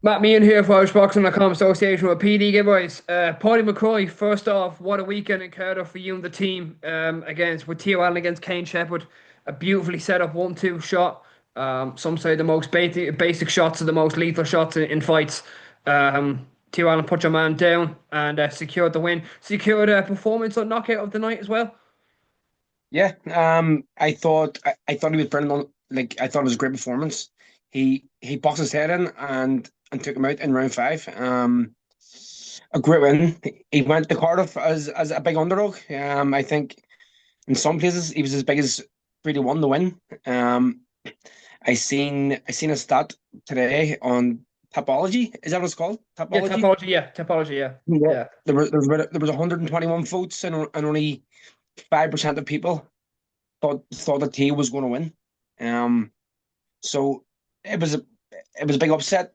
Matt Meehan here for IrishBoxing.com association with PD giveaways. Pody McCroy, first off, what a weekend in Cardiff for you and the team against with Teo Alin against Kane Shepard. A beautifully set up 1-2 shot. Some say the most basic shots are the most lethal shots in fights. Teo Alin put your man down and secured the win. Secured a performance on knockout of the night as well. Yeah, I thought he was brilliant. Like I thought it was a great performance. He boxed his head in and took him out in round five. A great win. He went to Cardiff as a big underdog. I think in some places he was as big as 3-1 to win. Um, I seen a stat today on Topology. Is that what it's called? Yeah, Topology. topology. Yeah, topology. Yeah, Yeah. yeah. There was 121 votes and only 5% of people thought that he was going to win. Um, so it was a big upset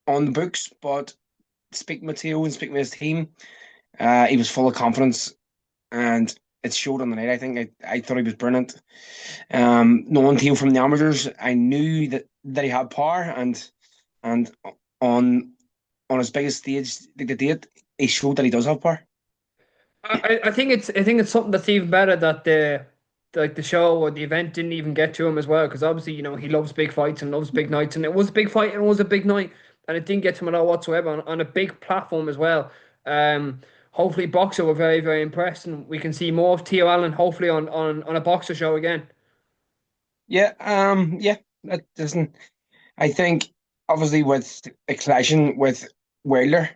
on the books, but speaking with Theo and speaking with his team, he was full of confidence, and it showed on the night. I thought he was brilliant. Knowing Theo from the amateurs, I knew that he had power, and on on his biggest stage, the date, he showed that he does have power. I think it's something that's even better that the show or the event didn't even get to him as well, because obviously he loves big fights and loves big nights, and it was a big fight and it was a big night, and it didn't get to him at all whatsoever on a big platform as well. Hopefully Boxer were very, very impressed, and we can see more of Teo Allen hopefully on a Boxer show again. Yeah, that doesn't. I think obviously with a collision with Wilder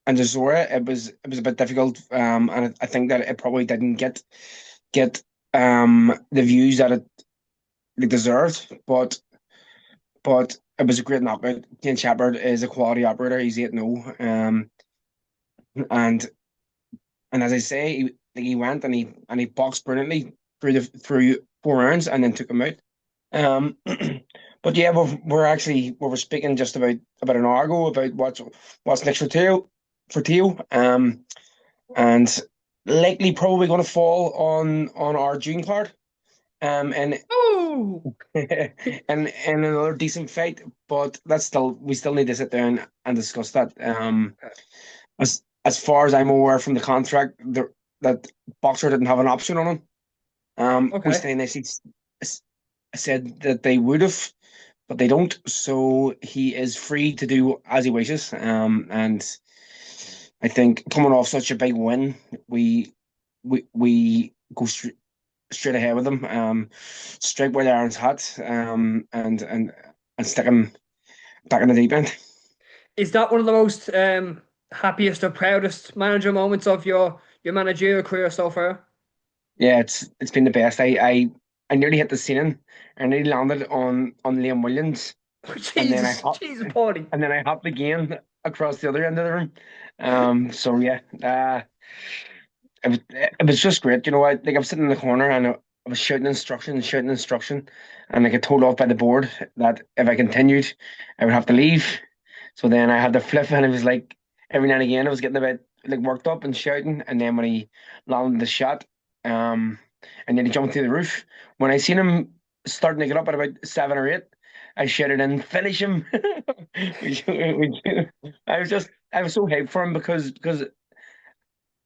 and Zora, it was a bit difficult. And I think that it probably didn't get the views that it deserved. But it was a great knockout. Kane Shepard is a quality operator. He's 8-0. And and as I say, he went and he boxed brilliantly through 4 rounds and then took him out. Um, but yeah, we were speaking just about an hour ago about what's next for Teo, and likely probably going to fall on our June card, and Oh, and another decent fight. But we still need to sit down and discuss that. As far as I'm aware from the contract, that Boxer didn't have an option on him. okay. Houston initially said that they would have, but they don't. So he is free to do as he wishes. And I think coming off such a big win, we go straight ahead with him. Strike where the iron's hot. And stick him back in the deep end. Is that one of the most happiest or proudest manager moments of your managerial career so far? Yeah, it's been the best. I nearly hit the ceiling. I nearly landed on Liam Williams, and then I Jesus, hopped Jesus, Paulie. and then I hopped again across the other end of the room. So yeah, it was just great. You know, I was sitting in the corner and I was shouting instruction, and I got told off by the board that if I continued, I would have to leave. So then I had to flip, and it was like every now and again I was getting a bit like worked up and shouting, and then when he landed the shot, um, and then he jumped through the roof. When I seen him starting to get up at about 7 or 8, I shouted in, "Finish him!" I was so hyped for him because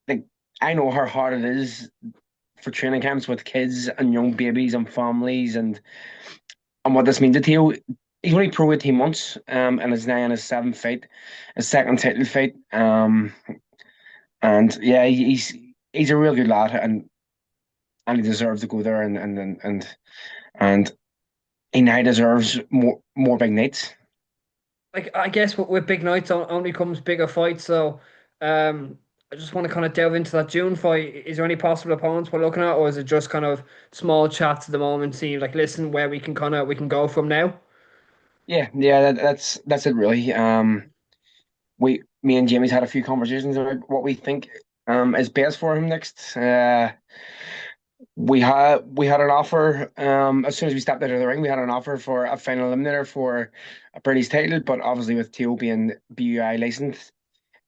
like I know how hard it is for training camps with kids and young babies and families and what this means to Theo. He's only pro 18 months, and is now in his seventh fight, his second title fight. And yeah, he's a real good lad, and he deserves to go there, and he now deserves more big nights. Like I guess with big nights only comes bigger fights. So I just want to kind of delve into that June fight. Is there any possible opponents we're looking at, or is it just kind of small chats at the moment? See, like, listen, where we can go from now. Yeah, that's it really. Me and Jamie's had a few conversations about what we think is best for him next. We had an offer as soon as we stepped out of the ring. We had an offer for a final eliminator for a British title, but obviously with Teo being BUI licensed,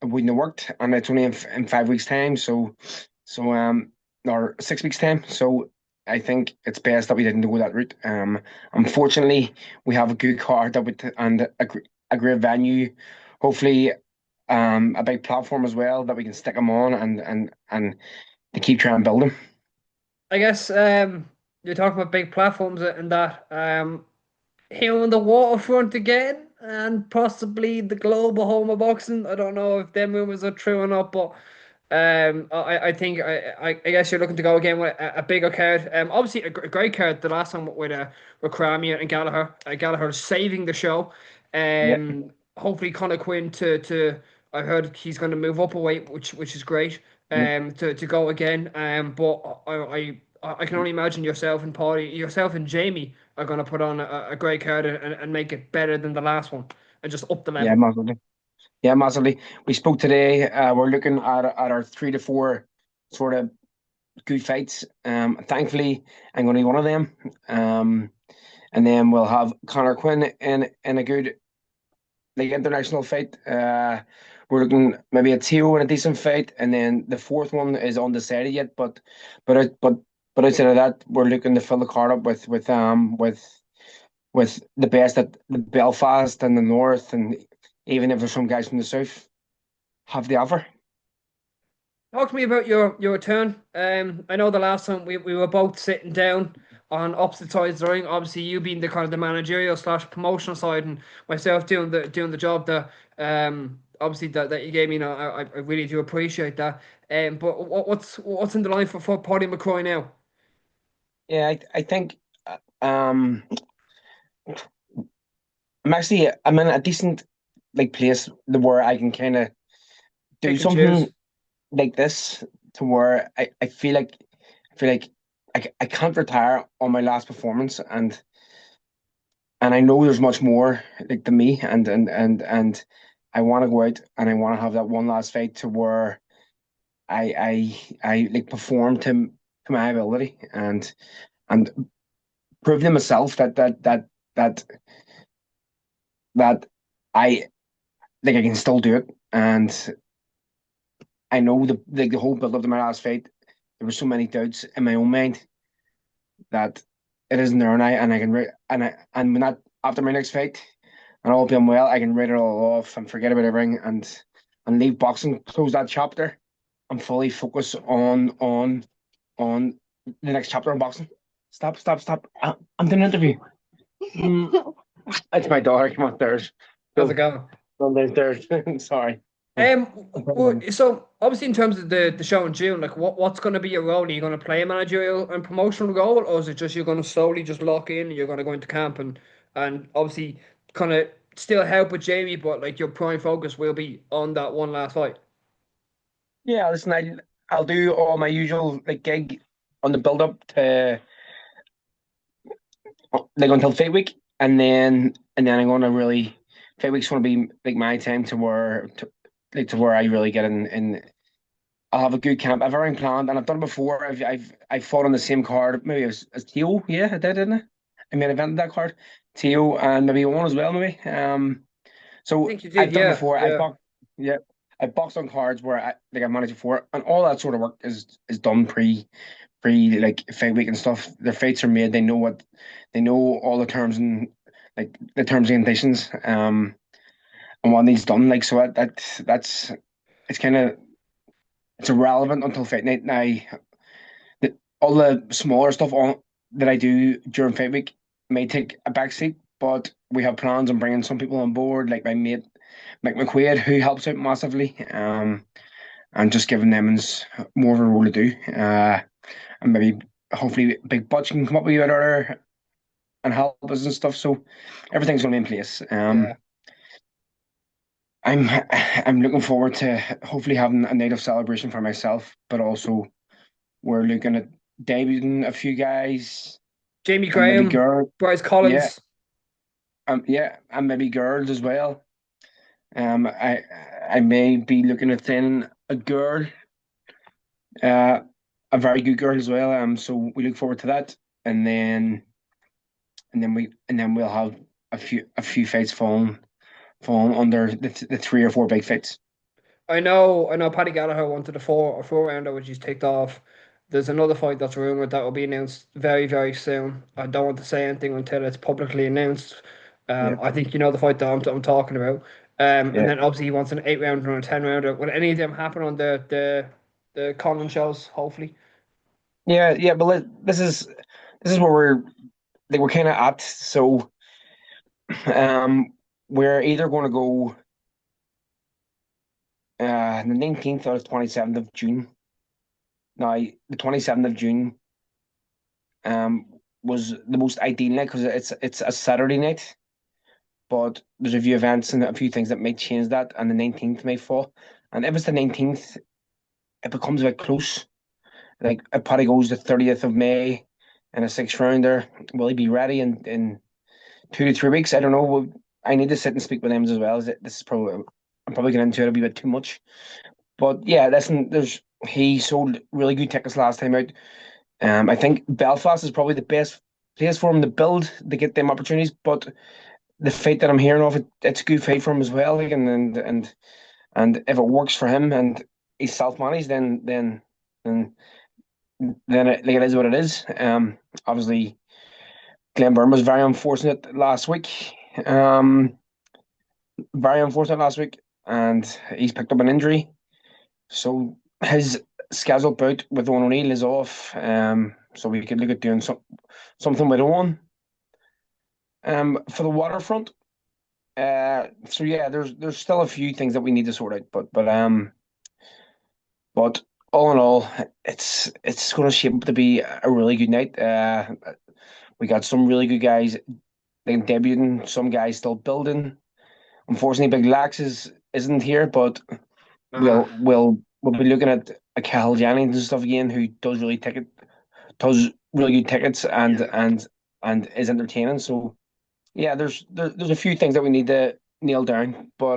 it wouldn't have worked, and it's only in 5 weeks' time. So or 6 weeks' time. So I think it's best that we didn't go that route. Unfortunately, we have a good card that would and a great venue, hopefully a big platform as well that we can stick them on and to keep trying to build them. I guess you're talking about big platforms and that here on the waterfront again, and possibly the global home of boxing. I don't know if them rumors are true or not, but I think I guess you're looking to go again with a bigger card. Obviously a great card the last time with Cramia and Gallagher. Gallagher saving the show. Yeah, Hopefully Conor Quinn to I heard he's going to move up a weight, which is great. yeah, To go again. But I can only imagine yourself and Jamie are going to put on a great card and make it better than the last one and just up the yeah, level. massively. Yeah, massively. We spoke today. We're looking at our 3 to 4 sort of good fights. Thankfully, I'm going to be one of them. And then we'll have Conor Quinn in a good like international fight. We're looking maybe a Teo in a decent fight, and then the fourth one is undecided yet. But but outside of that, we're looking to fill the card up with the best at the Belfast and the North, and even if there's some guys from the South have the offer. Talk to me about your return. I know the last time we were both sitting down on opposite sides of the ring. Obviously, you being the kind of the managerial slash promotional side, and myself doing the job that obviously that you gave me. You know, I really do appreciate that. But what's in the line for Pody McCroy now? Yeah, I think um I'm in a decent like place where I can kind of do Pick and choose. something like this to where I feel like I can't retire on my last performance, and I know there's much more like than me, and I want to go out and I want to have that one last fight to where I like perform to my ability and prove to myself that that I like I can still do it. And I know the whole build up to my last fight, there were so many doubts in my own mind that it isn't there, and I can and when that after my next fight and all being well, I can write it all off and forget about everything and leave boxing, close that chapter, and fully focus on the next chapter of boxing. Stop! I'm doing an interview. Mm, it's my daughter. Come on, Thursday. How's it Go going? on downstairs. Sorry. So obviously in terms of the show in June, like what's going to be your role? Are you going to play a managerial and promotional role, or is it just you're going to slowly just lock in? And you're going to go into camp and obviously kind of still help with Jamie, but like your prime focus will be on that one last fight. Yeah, listen, I'll do all my usual like gig on the build up to like until fight week, and then I'm gonna really fight week's gonna be like my time to where I really get in. I'll have a good camp. I've already planned, and I've done it before. I've fought on the same card. Maybe as Teo. Yeah, I did, didn't I? I made event that card. Teo and maybe one as well, maybe. I So think you I've did, done it yeah, before. yeah. Yeah, I boxed on cards where I've managed before, and all that sort of work is done pre like fight week and stuff. Their fights are made. They know all the terms and like the terms and conditions. And what needs done. Like so that's it's kind of it's irrelevant until fight night. Now, all the smaller stuff on that I do during fight week may take a back seat, but we have plans on bringing some people on board, like my mate Mick McQuaid, who helps out massively, and just giving them more of a role to do. And maybe hopefully Big Butch can come up with you there and help us and stuff. So everything's going to be in place. Yeah. I'm I'm looking forward to hopefully having a night of celebration for myself, but also we're looking at debuting a few guys Jamie and maybe Graham, girl, Bryce yeah, Collins. yeah, and maybe girls as well. I may be looking at then a girl, uh, a very good girl as well. So we look forward to that, and then we'll have a few fights falling under the 3 or 4 big fights. I know Paddy Gallagher wanted a four rounder which he's ticked off. There's another fight that's rumored that will be announced very, very soon. I don't want to say anything until it's publicly announced. Yeah, I think you know the fight that I'm talking about. And yeah, then obviously he wants an 8 rounder and a 10 rounder. Will any of them happen on the Conlan shows? Hopefully. yeah. But this is where we're kind of at. So um, we're either going to go the 19th or the 27th of June. Now, the 27th of June um was the most ideal night because it's a Saturday night, but there's a few events and a few things that may change that, and the 19th may fall. And if it's the 19th, it becomes a bit close. Like if Paddy goes the 30th of May in a six rounder, will he be ready in 2 to 3 weeks? I don't know. I need to sit and speak with them as well. This is probably I'm probably getting into it a wee bit too much. But yeah, listen, he sold really good tickets last time out. I think Belfast is probably the best place for him to build to get them opportunities. But the fight that I'm hearing of, it's a good fight for him as well. Like, and if it works for him and he's self managed, then like it is what it is. Obviously Glenburn was very unfortunate last week. Um, very unfortunate last week, and he's picked up an injury. So his scheduled bout with Owen O'Neill is off. So we could look at doing something with Owen. For the waterfront. So yeah, there's still a few things that we need to sort out, but all in all, it's going to shape up to be a really good night. We got some really good guys like debuting, some guys still building. Unfortunately, Big Lax isn't here, but Uh, we'll be looking at a Cal Jennings and stuff again, who does really good tickets yeah. and is entertaining. So yeah, there's a few things that we need to nail down, but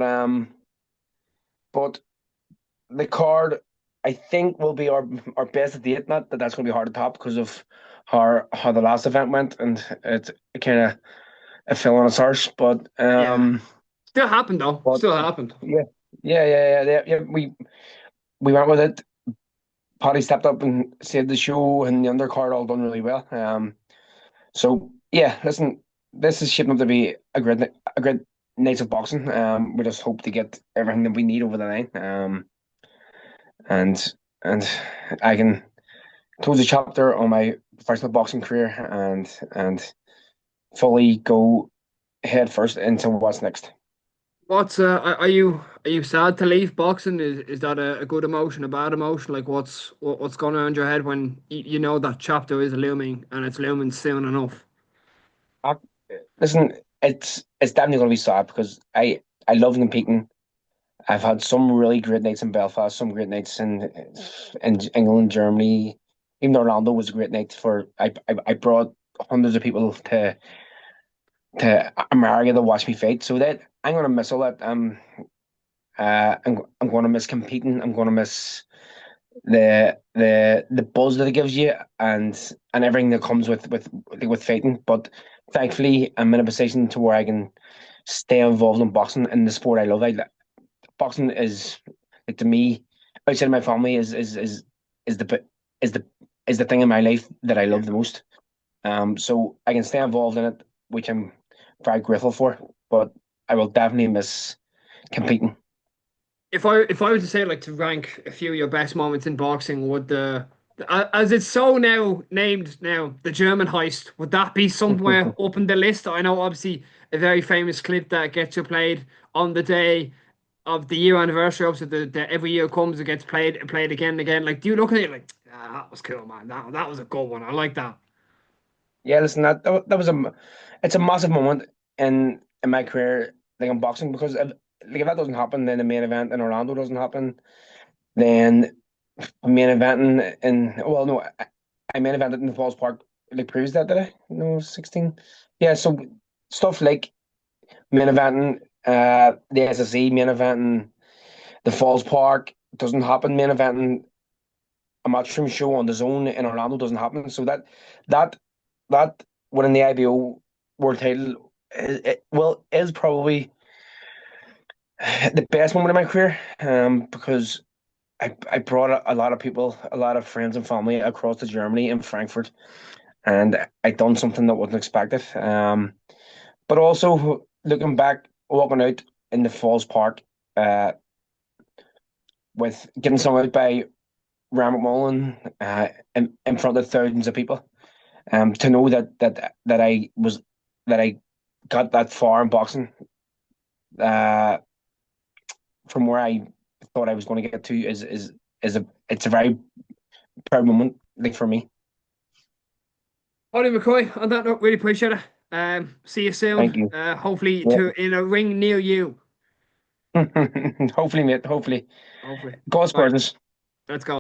the card I think will be our best at date. Not that that's going to be hard to top because of how the last event went, and it kind of it fell on its arse. Yeah. Still happened though. But Still happened. yeah, yeah. We went with it. Paddy stepped up and saved the show, and the undercard all done really well. So yeah, listen, this is shaping up to be a great night of boxing. We just hope to get everything that we need over the line. And and I can close the chapter on my professional boxing career and fully go head first into what's next. Are you sad to leave boxing? Is that a good emotion, a bad emotion? Like what's going on in your head when you know that chapter is looming and it's looming soon enough? I, listen, it's definitely going to be sad because I love competing. I've had some really great nights in Belfast, some great nights in England, Germany. Even Orlando was a great night for. I brought hundreds of people to America to watch me fight. So that I'm gonna miss all that. I'm gonna miss competing. I'm gonna miss the buzz that it gives you and everything that comes with fighting. But thankfully, I'm in a position to where I can stay involved in boxing in the sport I love. Boxing is like to me outside of my family is the is the is the thing in my life that I Yeah. love the most. So I can stay involved in it, which I'm very grateful for. But I will definitely miss competing. If I was to say like to rank a few of your best moments in boxing, would as it's so now named now the German heist, would that be somewhere up in the list? I know obviously a very famous clip that gets played on the day of the year anniversary. Obviously, the every year comes, it gets played and played again and again. Like, do you look at it like, that was cool, man. That was a good one. I like that. Yeah, listen, that was it's a massive moment in my career, like in boxing, because if that doesn't happen, then the main event in Orlando doesn't happen. Then main eventing in well, no, I main evented in the Falls Park like previous that did I? No, 16. Yeah, so stuff like main eventing, the SSE main eventing, the Falls Park doesn't happen. Main eventing a matchroom show on the zone in Orlando doesn't happen. So that that winning the IBO world title is probably the best moment of my career. Because I brought a lot of people, a lot of friends and family across to Germany and Frankfurt, and I done something that wasn't expected. But also looking back, walking out in the Falls Park, with getting sung out by Ram McMullen, in front of thousands of people. To know that I got that far in boxing, uh, from where I thought I was going to get to, is a very proud moment, like, for me. Pody McCroy, on that note, really appreciate it. See you soon. Thank you. Hopefully Yeah. to in a ring near you. Hopefully, mate. Hopefully. Hopefully. God's Right, presence. let's go.